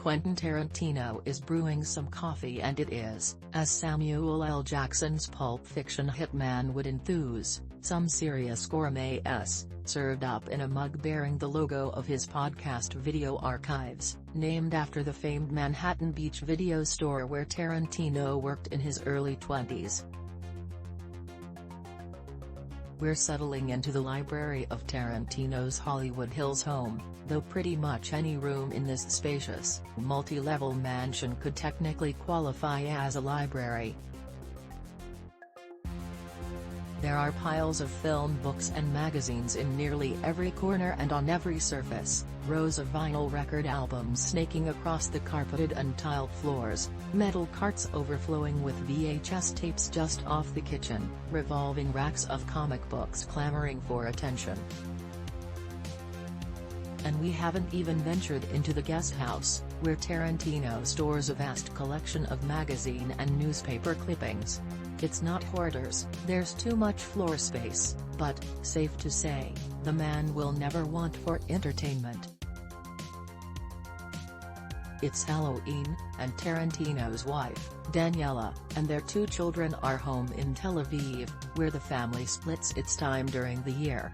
Quentin Tarantino is brewing some coffee, and it is, as Samuel L. Jackson's Pulp Fiction hitman would enthuse, some serious gourmet-ess, served up in a mug bearing the logo of his podcast Video Archives, named after the famed Manhattan Beach video store where Tarantino worked in his early 20s. We're settling into the library of Tarantino's Hollywood Hills home, though pretty much any room in this spacious, multi-level mansion could technically qualify as a library. There are piles of film, books and magazines in nearly every corner and on every surface, rows of vinyl record albums snaking across the carpeted and tiled floors, metal carts overflowing with VHS tapes just off the kitchen, revolving racks of comic books clamoring for attention. And we haven't even ventured into the guest house, where Tarantino stores a vast collection of magazine and newspaper clippings. It's not Hoarders, there's too much floor space, but, safe to say, the man will never want for entertainment. It's Halloween, and Tarantino's wife, Daniella, and their 2 children are home in Tel Aviv, where the family splits its time during the year.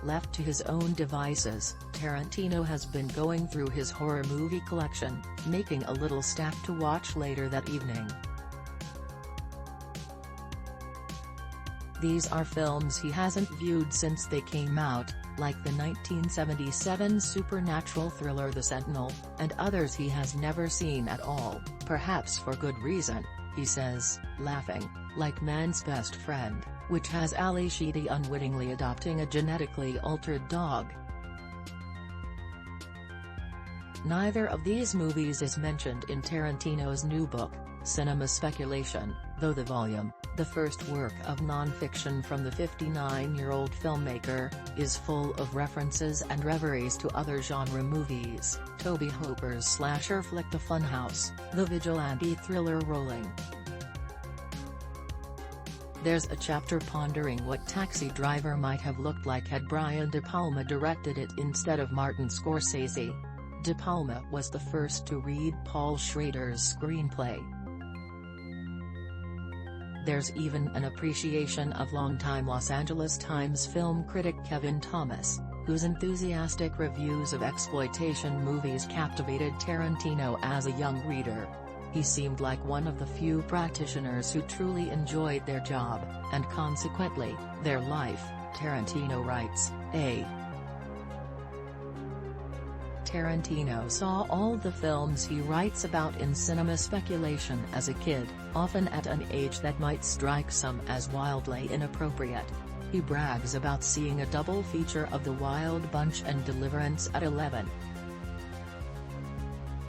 Left to his own devices, Tarantino has been going through his horror movie collection, making a little stack to watch later that evening. These are films he hasn't viewed since they came out, like the 1977 supernatural thriller The Sentinel, and others he has never seen at all, perhaps for good reason, he says, laughing, like Man's Best Friend, which has Ally Sheedy unwittingly adopting a genetically altered dog. Neither of these movies is mentioned in Tarantino's new book, Cinema Speculation, though the volume, the first work of nonfiction from the 59-year-old filmmaker, is full of references and reveries to other genre movies, Tobe Hooper's slasher flick The Funhouse, the vigilante thriller Rolling. There's a chapter pondering what Taxi Driver might have looked like had Brian De Palma directed it instead of Martin Scorsese. De Palma was the first to read Paul Schrader's screenplay. There's even an appreciation of longtime Los Angeles Times film critic Kevin Thomas, whose enthusiastic reviews of exploitation movies captivated Tarantino as a young reader. He seemed like one of the few practitioners who truly enjoyed their job, and consequently, their life, Tarantino writes, Tarantino saw all the films he writes about in Cinema Speculation as a kid, often at an age that might strike some as wildly inappropriate. He brags about seeing a double feature of The Wild Bunch and Deliverance at 11.